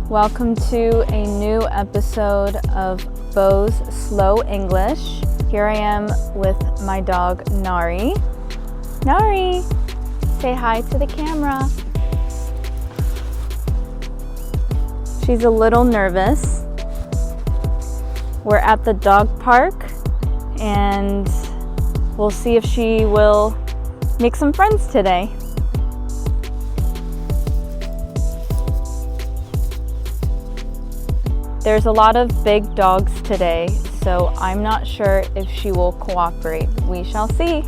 Welcome to a new episode of Bo's Slow English. Here I am with my dog Nari. Nari, say hi to the camera. She's a little nervous. We're at the dog park and we'll see if she will make some friends today. There's a lot of big dogs today, so I'm not sure if she will cooperate. We shall see.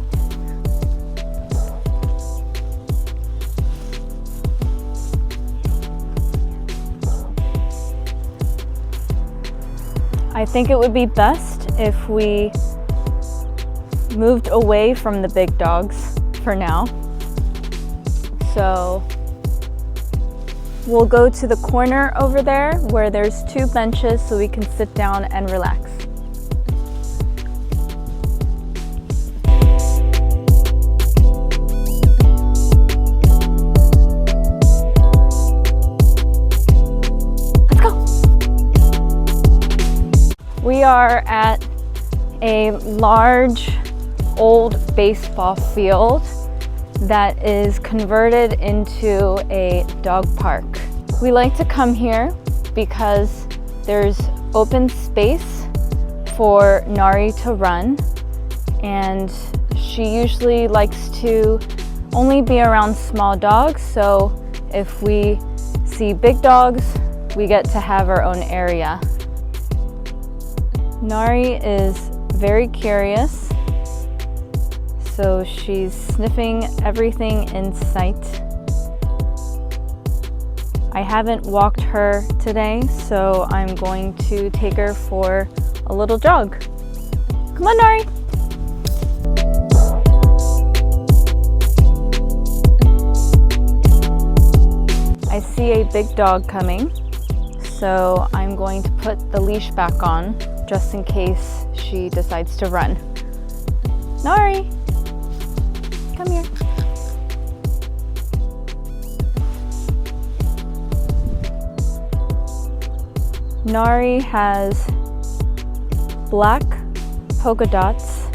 I think it would be best if we moved away from the big dogs for now. So we'll go to the corner over there where there's two benches so we can sit down and relax. Let's go! We are at a large old baseball field that is converted into a dog park. We like to come here because there's open space for Nari to run, and she usually likes to only be around small dogs, so if we see big dogs, we get to have our own area. Nari is very curious, so she's sniffing everything in sight. I haven't walked her today, so I'm going to take her for a little jog. Come on, Nari. I see a big dog coming, so I'm going to put the leash back on just in case she decides to run. Nari! Come here. Nari has black polka dots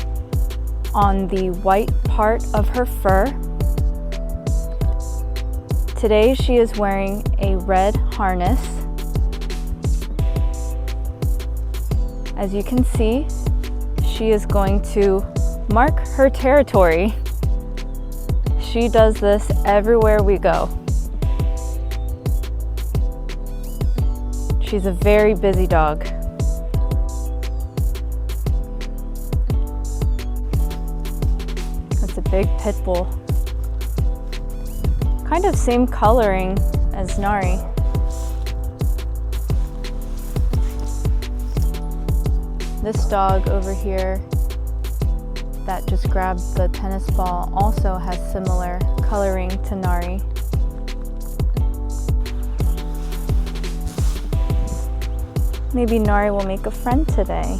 on the white part of her fur. Today she is wearing a red harness. As you can see, she is going to mark her territory. She does this everywhere we go. She's a very busy dog. That's a big pit bull. Kind of same coloring as Nari. This dog over here that just grabbed the tennis ball also has similar coloring to Nari. Maybe Nari will make a friend today.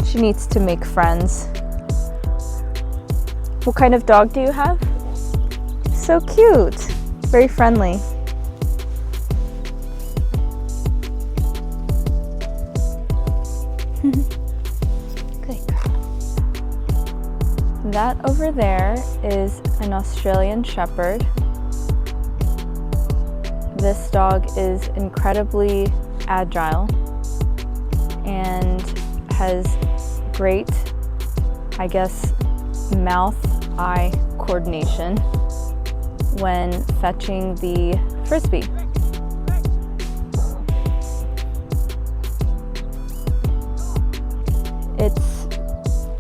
She needs to make friends. What kind of dog do you have? So cute. Very friendly. Good girl. That over there is an Australian Shepherd. This dog is incredibly agile and has great, I guess, mouth-eye coordination when fetching the frisbee. It's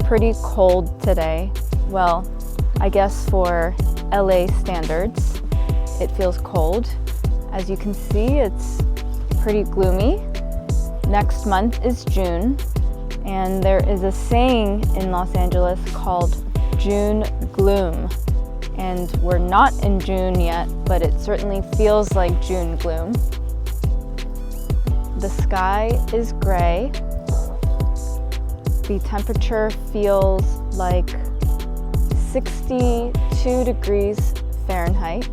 pretty cold today. Well, I guess for LA standards, it feels cold. As you can see, it's pretty gloomy. Next month is June, and there is a saying in Los Angeles called June gloom. And we're not in June yet, but it certainly feels like June gloom. The sky is gray. The temperature feels like 62 degrees Fahrenheit.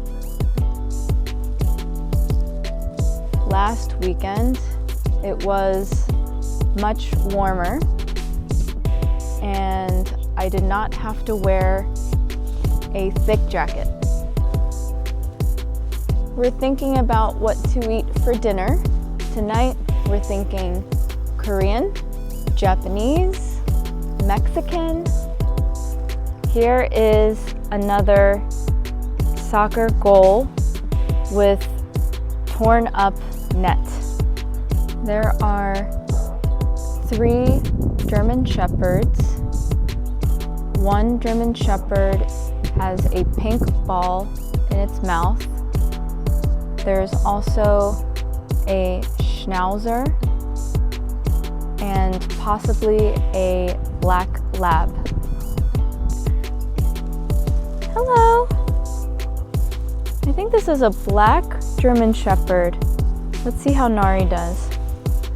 Last weekend, it was much warmer, and I did not have to wear a thick jacket. We're thinking about what to eat for dinner. Tonight, we're thinking Korean, Japanese, Mexican. Here is another soccer goal with torn up net. There are 3 German Shepherds. One German Shepherd has a pink ball in its mouth. There's also a Schnauzer and possibly a black lab. Hello! I think this is a black German Shepherd. Let's see how Nari does.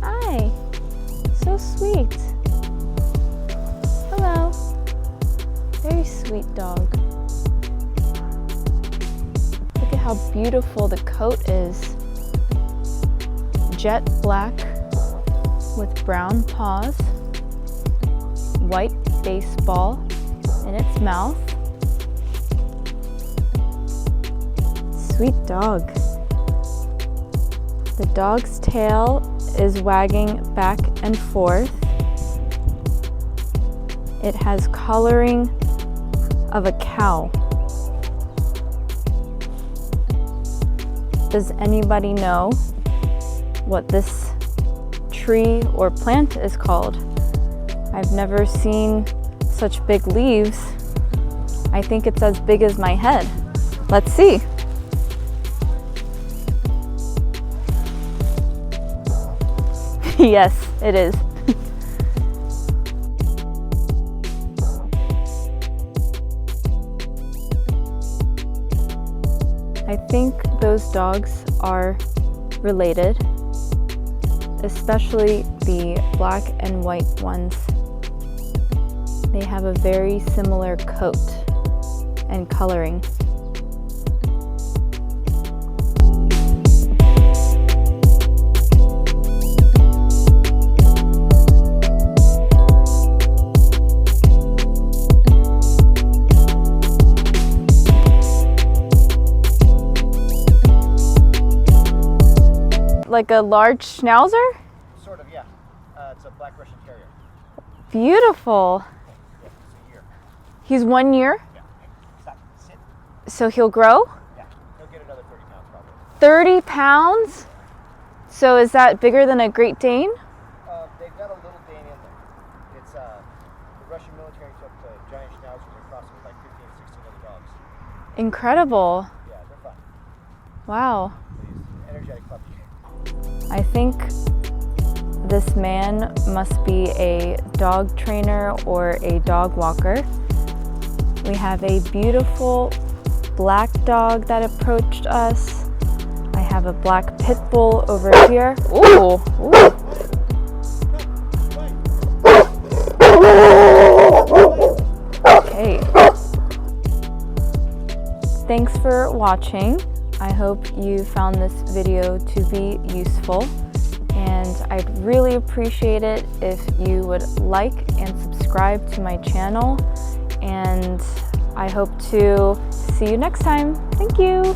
Hi! So sweet. Hello. Very sweet dog. Look at how beautiful the coat is. Jet black with brown paws, white baseball in its mouth. Sweet dog. The dog's tail is wagging back and forth. It has coloring of a cow. Does anybody know what this tree or plant is called? I've never seen such big leaves. I think it's as big as my head. Let's see. Yes, it is. I think those dogs are related, especially the black and white ones. They have a very similar coat and coloring. Like a large Schnauzer? Sort of, yeah. It's a black Russian Terrier. Beautiful. Yeah, he's a year. He's 1 year? Yeah. Stop. Sit. So he'll grow? Yeah. He'll get another 30 pounds probably. 30 pounds? So is that bigger than a Great Dane? They've got a little Dane in there. It's the Russian military took the giant Schnauzers and crossed them with like 15 or 16 other dogs. Incredible. Yeah, they're fun. Wow. He's an energetic puppy. I think this man must be a dog trainer or a dog walker. We have a beautiful black dog that approached us. I have a black pit bull over here. Ooh, ooh. Okay. Thanks for watching. I hope you found this video to be useful, and I'd really appreciate it if you would like and subscribe to my channel, and I hope to see you next time. Thank you.